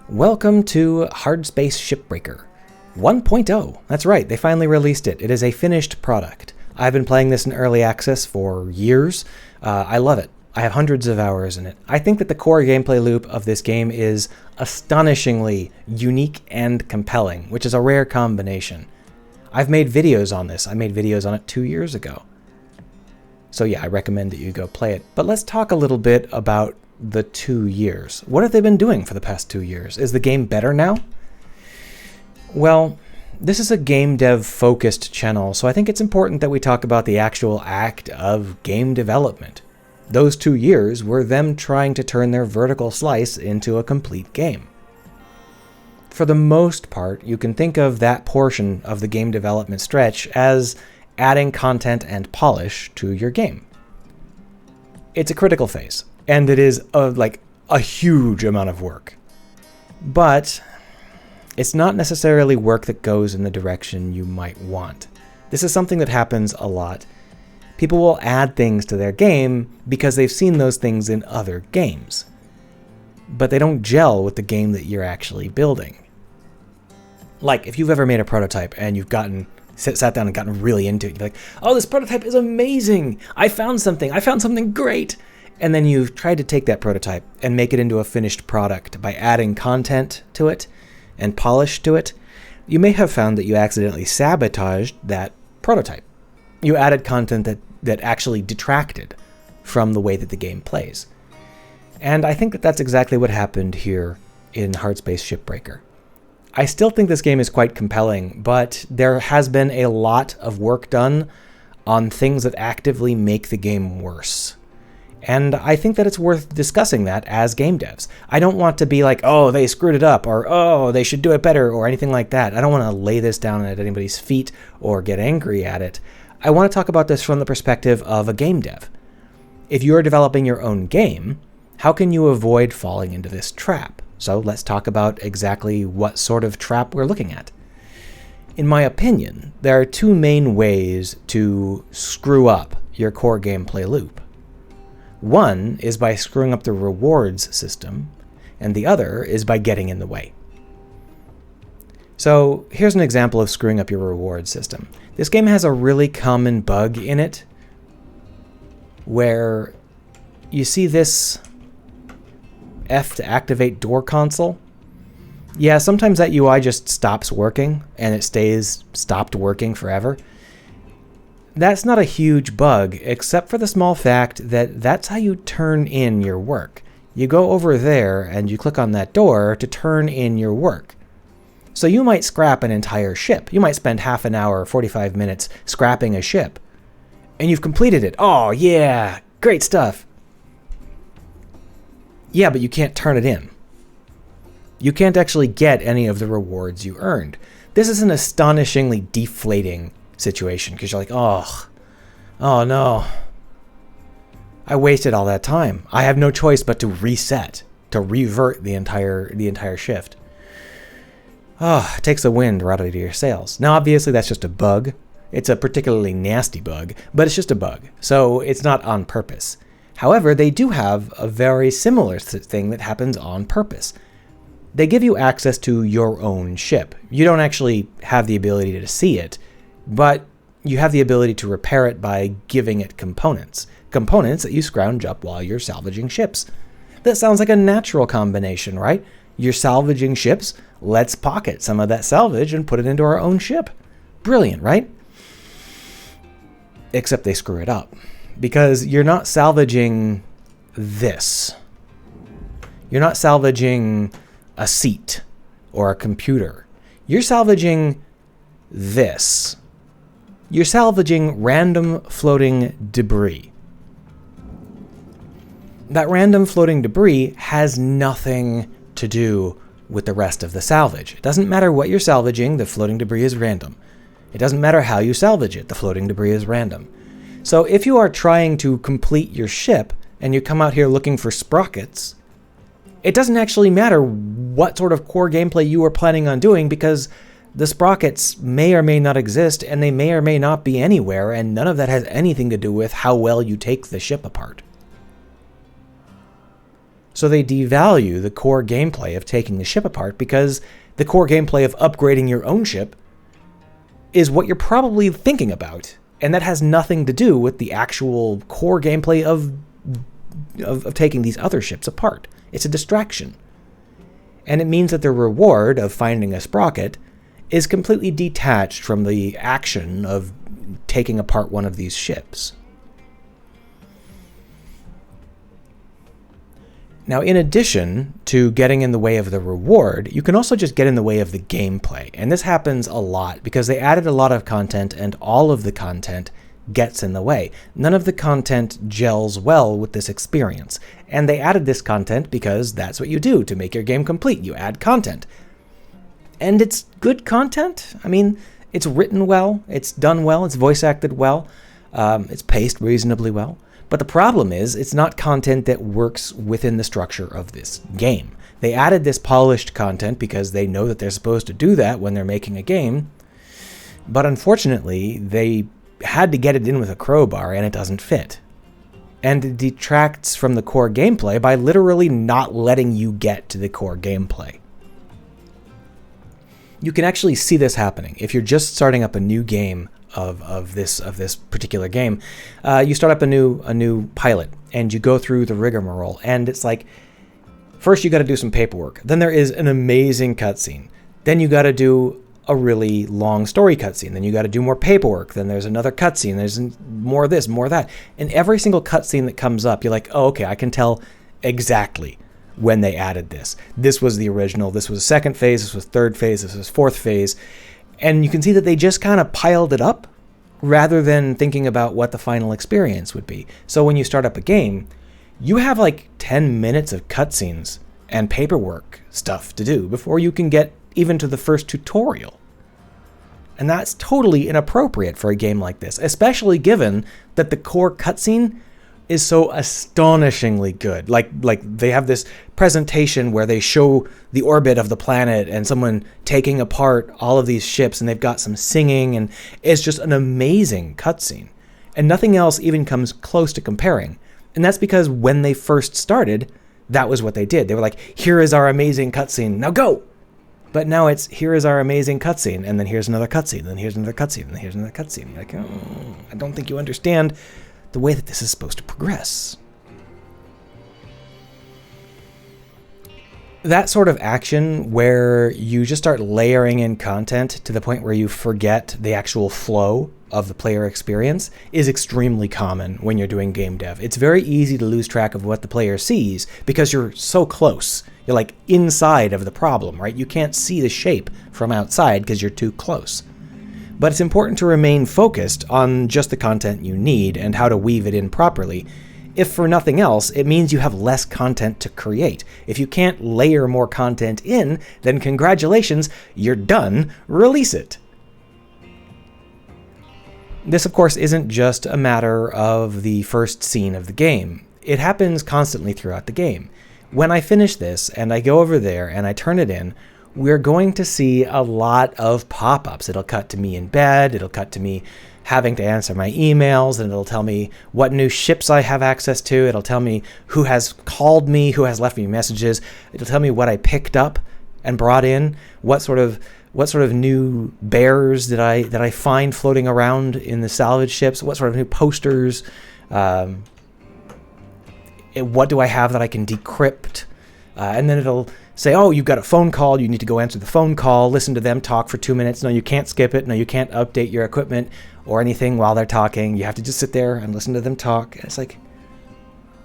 Welcome to Hardspace Shipbreaker 1.0. That's right, they finally released it. It is a finished product. I've been playing this in early access for years. I love it. I have hundreds of hours in it. I think that the core gameplay loop of this game is astonishingly unique and compelling, which is a rare combination. I've made videos on this. I made videos on it 2 years ago. So yeah, I recommend that you go play it. But let's talk a little bit about the 2 years. What have they been doing for the past 2 years? Is the game better now? Well, this is a game dev focused channel, so I think it's important that we talk about the actual act of game development. Those 2 years were them trying to turn their vertical slice into a complete game. For the most part, you can think of that portion of the game development stretch as adding content and polish to your game. It's a critical phase, and it is a huge amount of work. But it's not necessarily work that goes in the direction you might want. This is something that happens a lot. People will add things to their game because they've seen those things in other games, but they don't gel with the game that you're actually building. Like, if you've ever made a prototype and you've sat down and gotten really into it, you're like, oh, this prototype is amazing! I found something great! And then you've tried to take that prototype and make it into a finished product by adding content to it and polish to it. You may have found that you accidentally sabotaged that prototype. You added content that actually detracted from the way that the game plays. And I think that that's exactly what happened here in Hardspace Shipbreaker. I still think this game is quite compelling, but there has been a lot of work done on things that actively make the game worse. And I think that it's worth discussing that as game devs. I don't want to be like, oh, they screwed it up, or oh, they should do it better, or anything like that. I don't want to lay this down at anybody's feet or get angry at it. I want to talk about this from the perspective of a game dev. If you're developing your own game, how can you avoid falling into this trap? So let's talk about exactly what sort of trap we're looking at. In my opinion, there are two main ways to screw up your core gameplay loop. One is by screwing up the rewards system, and the other is by getting in the way. So here's an example of screwing up your reward system. This game has a really common bug in it where you see this F to activate door console. Yeah, sometimes that UI just stops working and it stays stopped working forever. That's not a huge bug, except for the small fact that that's how you turn in your work. You go over there and you click on that door to turn in your work. So you might scrap an entire ship. You might spend half an hour or 45 minutes scrapping a ship. And you've completed it. Oh yeah, great stuff. Yeah, but you can't turn it in. You can't actually get any of the rewards you earned. This is an astonishingly deflating situation because you're like, oh no. I wasted all that time. I have no choice but to reset, to revert the entire shift. Oh, it takes the wind right out of your sails. Now, obviously, that's just a bug. It's a particularly nasty bug, but it's just a bug, so it's not on purpose. However, they do have a very similar thing that happens on purpose. They give you access to your own ship. You don't actually have the ability to see it, but you have the ability to repair it by giving it components. Components that you scrounge up while you're salvaging ships. That sounds like a natural combination, right? You're salvaging ships, let's pocket some of that salvage and put it into our own ship. Brilliant, right? Except they screw it up. Because you're not salvaging this. You're not salvaging a seat or a computer. You're salvaging this. You're salvaging random floating debris. That random floating debris has nothing to do with the rest of the salvage. It doesn't matter what you're salvaging, the floating debris is random. It doesn't matter how you salvage it, the floating debris is random. So if you are trying to complete your ship and you come out here looking for sprockets, it doesn't actually matter what sort of core gameplay you are planning on doing because the sprockets may or may not exist and they may or may not be anywhere, and none of that has anything to do with how well you take the ship apart. So they devalue the core gameplay of taking the ship apart, because the core gameplay of upgrading your own ship is what you're probably thinking about. And that has nothing to do with the actual core gameplay of taking these other ships apart. It's a distraction. And it means that the reward of finding a sprocket is completely detached from the action of taking apart one of these ships. Now, in addition to getting in the way of the reward, you can also just get in the way of the gameplay. And this happens a lot because they added a lot of content, and all of the content gets in the way. None of the content gels well with this experience. And they added this content because that's what you do to make your game complete. You add content. And it's good content. I mean, it's written well, it's done well, it's voice acted well, it's paced reasonably well. But the problem is, it's not content that works within the structure of this game. They added this polished content because they know that they're supposed to do that when they're making a game. But unfortunately, they had to get it in with a crowbar, and it doesn't fit. And it detracts from the core gameplay by literally not letting you get to the core gameplay. You can actually see this happening if you're just starting up a new game of this particular game. You start up a new pilot, and you go through the rigmarole, and it's like, first you got to do some paperwork. Then there is an amazing cutscene. Then you got to do a really long story cutscene. Then you got to do more paperwork. Then there's another cutscene. There's more of this, more of that. And every single cutscene that comes up, you're like, oh, okay, I can tell exactly when they added this. This was the original. This was second phase. This was third phase. This was fourth phase. And you can see that they just kind of piled it up rather than thinking about what the final experience would be. So when you start up a game, you have like 10 minutes of cutscenes and paperwork stuff to do before you can get even to the first tutorial. And that's totally inappropriate for a game like this, especially given that the core cutscene is so astonishingly good. Like they have this presentation where they show the orbit of the planet and someone taking apart all of these ships, and they've got some singing, and it's just an amazing cutscene. And nothing else even comes close to comparing. And that's because when they first started, that was what they did. They were like, here is our amazing cutscene, now go! But now it's, here is our amazing cutscene, and then here's another cutscene, and then here's another cutscene, and then here's another cutscene. You're like, oh, I don't think you understand the way that this is supposed to progress. That sort of action where you just start layering in content to the point where you forget the actual flow of the player experience is extremely common when you're doing game dev. It's very easy to lose track of what the player sees because you're so close. You're like inside of the problem, right? You can't see the shape from outside because you're too close. But it's important to remain focused on just the content you need and how to weave it in properly. If for nothing else, it means you have less content to create. If you can't layer more content in, then congratulations, you're done, release it. This, of course, isn't just a matter of the first scene of the game. It happens constantly throughout the game. When I finish this and I go over there and I turn it in, we're going to see a lot of pop-ups. It'll cut to me in bed, it'll cut to me having to answer my emails, and it'll tell me what new ships I have access to, it'll tell me who has called me, who has left me messages, it'll tell me what I picked up and brought in, what sort of new bears did I find floating around in the salvage ships, what sort of new posters, what do I have that I can decrypt, and then it'll say, oh, you've got a phone call, you need to go answer the phone call, listen to them talk for 2 minutes. No, you can't skip it. No, you can't update your equipment or anything while they're talking. You have to just sit there and listen to them talk. And it's like,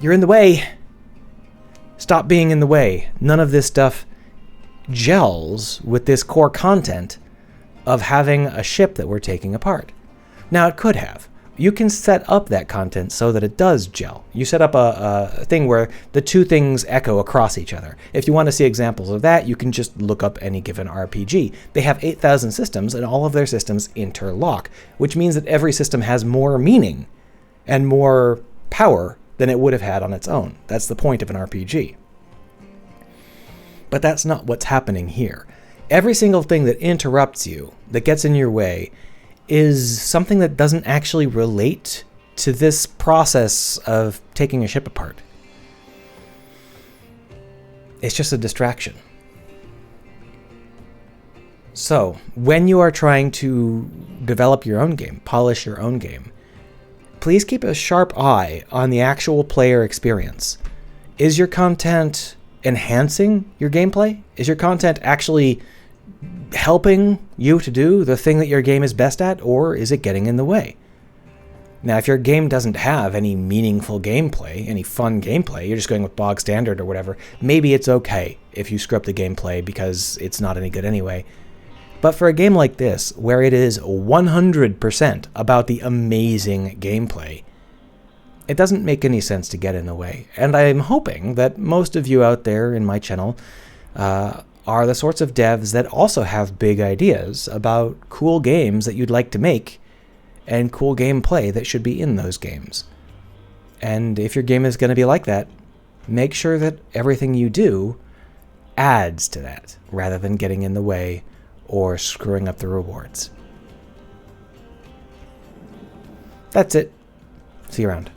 you're in the way. Stop being in the way. None of this stuff gels with this core content of having a ship that we're taking apart. Now, it could have. You can set up that content so that it does gel. You set up a thing where the two things echo across each other. If you want to see examples of that, you can just look up any given RPG. They have 8,000 systems, and all of their systems interlock, which means that every system has more meaning and more power than it would have had on its own. That's the point of an RPG. But that's not what's happening here. Every single thing that interrupts you, that gets in your way, is something that doesn't actually relate to this process of taking a ship apart. It's just a distraction. So, when you are trying to develop your own game, polish your own game, please keep a sharp eye on the actual player experience. Is your content enhancing your gameplay? Is your content actually helping you to do the thing that your game is best at, or is it getting in the way? Now, if your game doesn't have any meaningful gameplay, any fun gameplay, you're just going with bog standard or whatever, maybe it's okay if you screw up the gameplay because it's not any good anyway. But for a game like this, where it is 100% about the amazing gameplay, it doesn't make any sense to get in the way. And I'm hoping that most of you out there in my channel are the sorts of devs that also have big ideas about cool games that you'd like to make and cool gameplay that should be in those games. And if your game is going to be like that, make sure that everything you do adds to that, rather than getting in the way or screwing up the rewards. That's it. See you around.